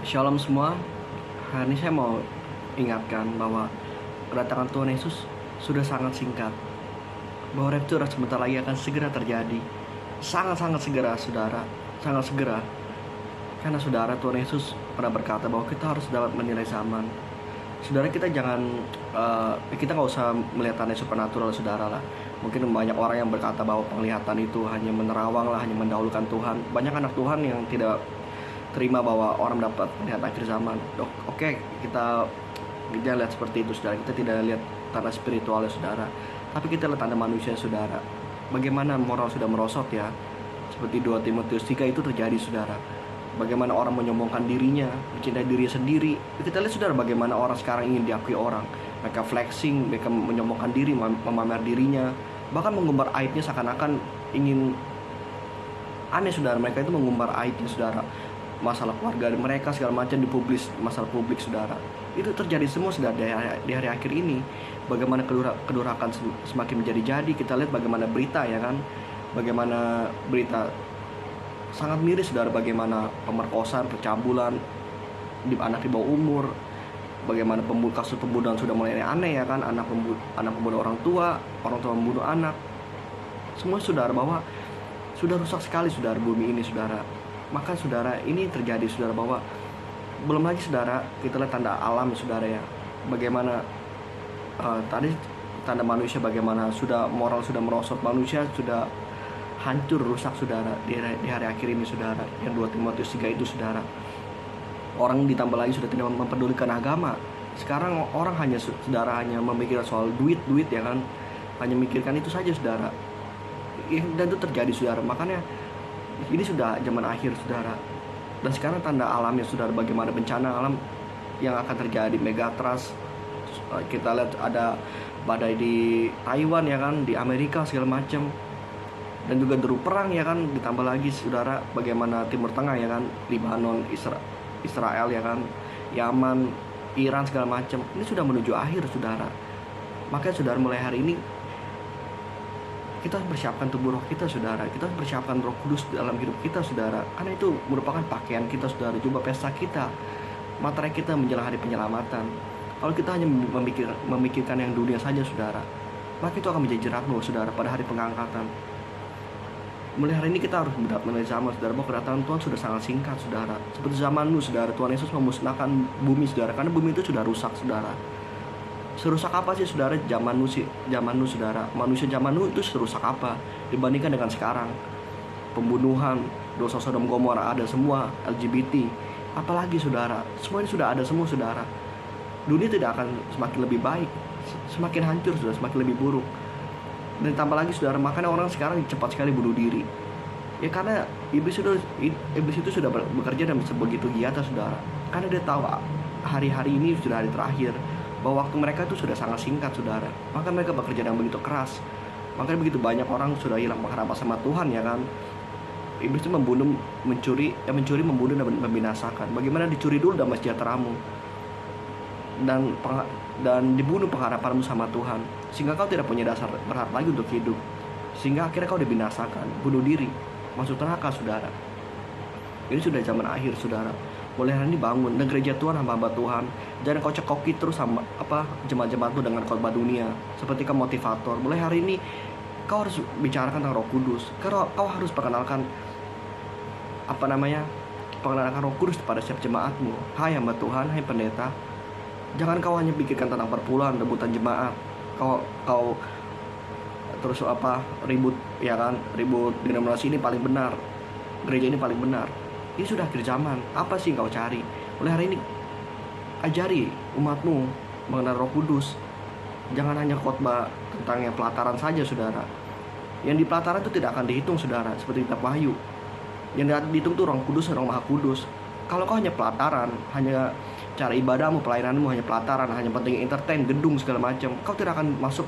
Shalom semua. Hari ini saya mau ingatkan bahwa kedatangan Tuhan Yesus sudah sangat singkat. Bahwa rapture sebentar lagi akan segera terjadi. Sangat-sangat segera, saudara. Sangat segera. Karena saudara, Tuhan Yesus pernah berkata bahwa kita harus dapat menilai zaman. Saudara, kita jangan kita nggak usah melihat tanda supernatural, saudara lah. Mungkin banyak orang yang berkata bahwa penglihatan itu hanya menerawang lah, hanya mendahulukan Tuhan. Banyak anak Tuhan yang tidak terima bahwa orang dapat melihat akhir zaman. Oke, kita lihat seperti itu, saudara. Kita tidak lihat tanda spiritualnya, saudara, tapi kita lihat tanda manusia, saudara. Bagaimana moral sudah merosot ya, seperti 2 Timotius 3 itu terjadi, saudara. Bagaimana orang menyombongkan dirinya, mencintai diri sendiri. Kita lihat, saudara, bagaimana orang sekarang ingin diakui orang. Mereka flexing, mereka menyombongkan diri, memamer dirinya, bahkan mengumbar aibnya seakan-akan ingin aneh, saudara. Mereka itu mengumbar aibnya, saudara, masalah keluarga mereka segala macam dipublis, masalah publik, saudara. Itu terjadi semua, saudara, di hari akhir ini. Bagaimana kedurhakaan semakin menjadi-jadi. Kita lihat bagaimana berita, ya kan, bagaimana berita sangat miris, saudara. Bagaimana pemerkosaan, pencabulan di anak di bawah umur, bagaimana kasus pembunuhan sudah mulai aneh, ya kan, anak membunuh orang tua membunuh anak. Semua, saudara, bahwa sudah rusak sekali, saudara, bumi ini, saudara. Maka, saudara, ini terjadi, saudara, bahwa belum lagi, saudara, kita lihat tanda alam, saudara, ya. Bagaimana tadi tanda manusia, bagaimana moral sudah merosot, manusia sudah hancur, rusak, saudara, di hari akhir ini, saudara. Yang 2 Timotius 3 itu, saudara. Orang ditambah lagi sudah tidak mempedulikan agama. Sekarang orang hanya, saudara, hanya memikirkan soal duit, ya kan. Hanya memikirkan itu saja, saudara. Dan itu terjadi, saudara. Makanya ini sudah zaman akhir, saudara. Dan sekarang tanda alamnya, saudara, bagaimana bencana alam yang akan terjadi, megatrust. Kita lihat ada badai di Taiwan, ya kan, di Amerika segala macam. Dan juga deru perang, ya kan, ditambah lagi, saudara, bagaimana Timur Tengah, ya kan, Lebanon, Israel, ya kan, Yaman, Iran segala macam. Ini sudah menuju akhir, saudara. Makanya, saudara, mulai hari ini kita harus persiapkan tubuh roh kita, saudara. Kita harus persiapkan Roh Kudus dalam hidup kita, saudara. Karena itu merupakan pakaian kita, saudara, jubah pesta kita, materai kita menjelang hari penyelamatan. Kalau kita hanya memikirkan yang dunia saja, saudara, maka itu akan menjadi jeratmu, saudara, pada hari pengangkatan. Mulai hari ini kita harus menilai zaman, saudara, bahwa kedatangan Tuhan sudah sangat singkat, saudara. Seperti zaman Nuh, saudara, Tuhan Yesus memusnahkan bumi, saudara, karena bumi itu sudah rusak, saudara. Serusak apa sih, saudara, zaman Nuh, saudara? Manusia zaman Nuh itu serusak apa dibandingkan dengan sekarang? Pembunuhan, dosa Sodom Gomora ada semua, LGBT, apalagi, saudara, semua ini sudah ada semua, saudara. Dunia tidak akan semakin lebih baik, semakin hancur, sudah semakin lebih buruk. Dan tambah lagi, saudara, makanya orang sekarang cepat sekali bunuh diri. Ya karena iblis itu sudah bekerja dan sebegitu giat, saudara. Karena dia tahu hari-hari ini sudah hari terakhir, bahwa waktu mereka itu sudah sangat singkat, saudara. Maka mereka bekerja dengan begitu keras. Makanya begitu banyak orang sudah hilang pengharapan sama Tuhan, ya kan. Iblis itu mencuri, membunuh dan membinasakan. Bagaimana dicuri dulu damai sejahteramu dan dibunuh pengharapanmu sama Tuhan, sehingga kau tidak punya dasar berharap lagi untuk hidup, sehingga akhirnya kau dibinasakan, bunuh diri, masuk neraka, saudara. Ini sudah zaman akhir, saudara. Mulai hari ini bangun, dan gereja Tuhan, hamba-hamba Tuhan, jangan kau cekoki terus sama jemaat-jemaat itu dengan khotbah dunia seperti ke motivator. Mulai hari ini kau harus bicarakan tentang Roh Kudus. Kau harus perkenalkan Roh Kudus kepada setiap jemaatmu. Hai hamba Tuhan, hai pendeta, jangan kau hanya pikirkan tentang perpuluhan, rebutan jemaat. Kau terus ribut, ya kan, ribut denominasi ini paling benar, gereja ini paling benar. Ini sudah akhir zaman. Apa sih yang kau cari? Mulai hari ini ajari umatmu mengenal Roh Kudus. Jangan hanya khotbah tentang yang pelataran saja, saudara. Yang di pelataran itu tidak akan dihitung, saudara, seperti kitab Wahyu. Yang dihitung itu Roh Kudus, Roh Maha Kudus. Kalau kau hanya pelataran, hanya cara ibadahmu, pelayananmu hanya pelataran, hanya penting entertain, gedung segala macam, kau tidak akan masuk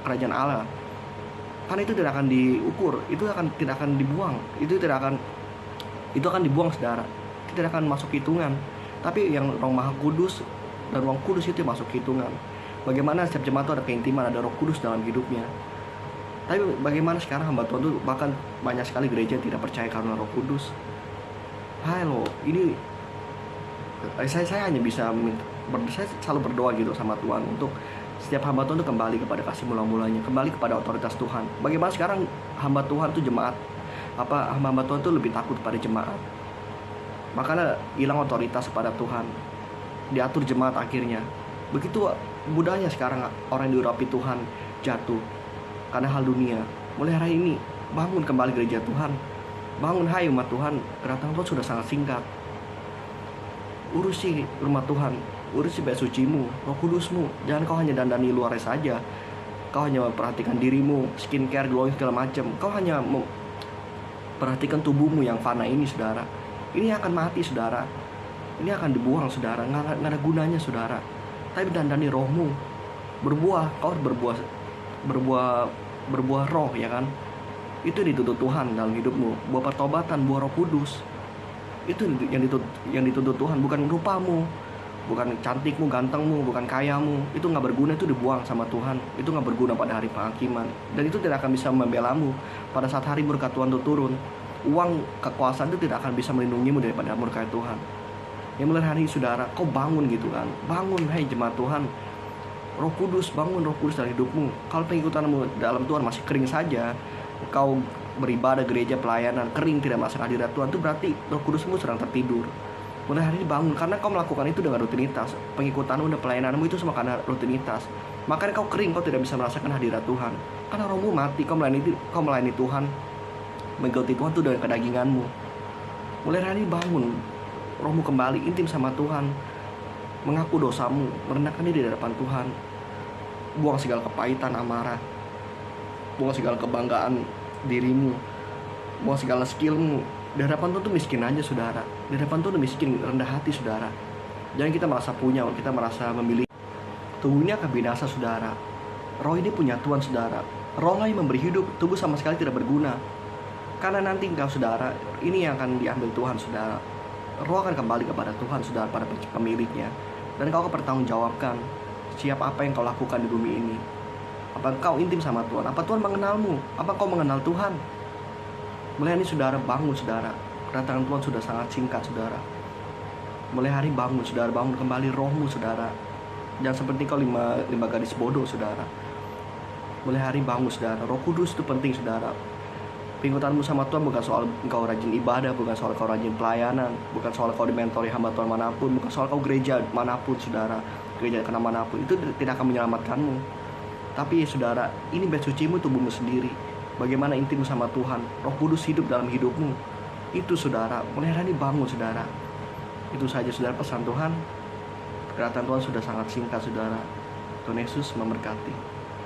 kerajaan Allah. Karena itu tidak akan diukur, itu tidak akan dibuang, itu akan dibuang, saudara. Itu tidak akan masuk hitungan. Tapi yang Roh Maha Kudus dan Roh Kudus itu masuk hitungan. Bagaimana setiap jemaat itu ada keintiman, ada Roh Kudus dalam hidupnya. Tapi bagaimana sekarang hamba Tuhan itu, bahkan banyak sekali gereja yang tidak percaya karena Roh Kudus. Halo, ini Saya hanya bisa saya selalu berdoa gitu sama Tuhan untuk setiap hamba Tuhan itu kembali kepada kasih mula-mulanya, kembali kepada otoritas Tuhan. Bagaimana sekarang hamba Tuhan tuh jemaat, hamba Tuhan tuh lebih takut pada jemaat, makanya hilang otoritas kepada Tuhan, diatur jemaat akhirnya. Begitu mudahnya sekarang orang yang diurapi Tuhan jatuh karena hal dunia. Mulai hari ini bangun kembali gereja Tuhan, bangun hai umat Tuhan, kedatangan Tuhan sudah sangat singkat. Urusi rumah Tuhan, urusi bait sucimu, Roh Kudusmu. Jangan kau hanya dandani luarnya saja, kau hanya memperhatikan dirimu, skincare, glowing segala macam. Kau hanya memperhatikan tubuhmu yang fana ini, saudara. Ini akan mati, saudara. Ini akan dibuang, saudara. Nggak ada gunanya, saudara. Tapi dandani rohmu, berbuah. Kau berbuah roh, ya kan? Itu dituntut Tuhan dalam hidupmu. Buah pertobatan, buah Roh Kudus. Itu yang dituntut Tuhan, bukan rupamu, bukan cantikmu, gantengmu, bukan kayamu. Itu nggak berguna, itu dibuang sama Tuhan. Itu nggak berguna pada hari penghakiman, dan itu tidak akan bisa membelamu pada saat hari murka Tuhan itu turun. Uang, kekuasaan itu tidak akan bisa melindungimu daripada murka Tuhan. Yang mulai hari ini, saudara, kau bangun gitu kan, bangun hai jemaat Tuhan. Roh Kudus, bangun Roh Kudus dalam hidupmu. Kalau pengikutanmu dalam Tuhan masih kering saja, kau beribadah gereja pelayanan kering, tidak masuk hadirat Tuhan, itu berarti Roh Kudusmu sedang tertidur. Mulai hari ini bangun, karena kau melakukan itu dengan rutinitas. Pengikutanmu dan pelayananmu itu semua karena rutinitas. Makanya kau kering, kau tidak bisa merasakan hadirat Tuhan. Karena rohmu mati, kau melayani Tuhan, mengikuti Tuhan itu dengan kedaginganmu. Mulai hari ini bangun, rohmu kembali intim sama Tuhan, mengaku dosamu, merendahkan diri di hadapan Tuhan. Buang segala kepahitan, amarah, buang segala kebanggaan dirimu, buang segala skillmu. Di hadapan Tuhan tuh miskin aja, saudara. Di hadapan Tuhan tuh miskin, rendah hati, saudara. Jangan kita merasa punya, kita merasa memiliki. Tubuh ini akan binasa, saudara. Roh ini punya Tuhan, saudara. Roh lah yang memberi hidup, tubuh sama sekali tidak berguna. Karena nanti engkau, saudara, ini yang akan diambil Tuhan, saudara. Roh akan kembali kepada Tuhan, saudara, pada pemiliknya. Dan kau akan bertanggungjawabkan siap apa yang kau lakukan di bumi ini. Apa kau intim sama Tuhan? Apa Tuhan mengenalmu? Apa kau mengenal Tuhan? Mulai hari ini, saudara, bangun, saudara. Kedatangan Tuhan sudah sangat singkat, saudara. Mulai hari bangun, saudara, bangun kembali rohmu, saudara. Jangan seperti kau lima gadis bodoh, saudara. Mulai hari bangun, saudara. Roh Kudus itu penting, saudara. Pengikutanmu sama Tuhan bukan soal engkau rajin ibadah, bukan soal kau rajin pelayanan, bukan soal kau dimentori hamba Tuhan manapun, bukan soal kau gereja manapun, saudara, gereja kena manapun. Itu tidak akan menyelamatkanmu. Tapi saudara, ini bait sucimu, tubuhmu sendiri. Bagaimana intimmu sama Tuhan, Roh Kudus hidup dalam hidupmu. Itu, saudara, mulai hari ini bangun, saudara. Itu saja, saudara, pesan Tuhan. Kedatangan Tuhan sudah sangat singkat, saudara. Tuhan Yesus memberkati.